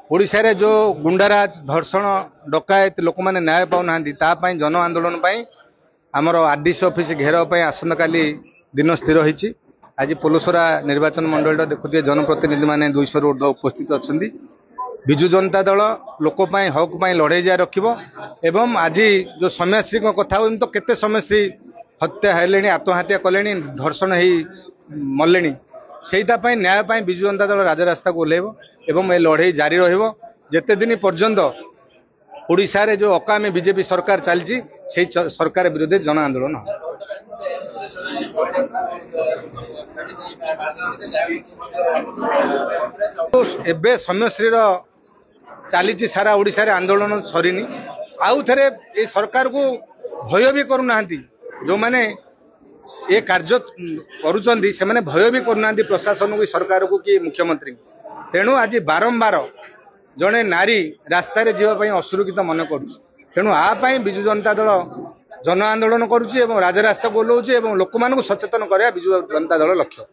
ओडिशा रे जो गुंडाराज धर्षण डकायत लोक मैंने न्याय पाऊना जन आंदोलन आमर आरडीसी ऑफिस घेराव आसंता काली दिन स्थिर होती। आज पोलसरा निर्वाचन मंडल देखुए जनप्रतिनिधि मैंने 200 ऊर्ध उपस्थित अच्छा। विजु जनता दल लोकपाई हक लड़े जा रखिब एवं आज जो सौम्यश्री कथा तो केते सौम्यश्री हत्या है आत्महत्या कले धर्षण हो मले से न्याय विजु जनता दल राजरास्ता को ओह्लैब एवं ए लड़े जारी रते दिन पर्यंत ओडिशा रे जो अकामी बीजेपी सरकार चलती से सरकार विरोध जन आंदोलन एबे सौम्यश्री चली सारा ओडिशा रे आंदोलन सरीनी आउ थे ये सरकार को भय भी करूना जो मैंने ये कार्य करुँच से मैंने भय भी करूना प्रशासन को सरकार को कि मुख्यमंत्री तेणु आज बारंबार जड़े नारी रास्ता जावाई असुरक्षित मन कर तेणु आपाई विजु जनता दल जन आंदोलन करुच्ची राजरास्ता को ओह्लौची लोक सचेतन करा विजु जनता दल लक्ष्य।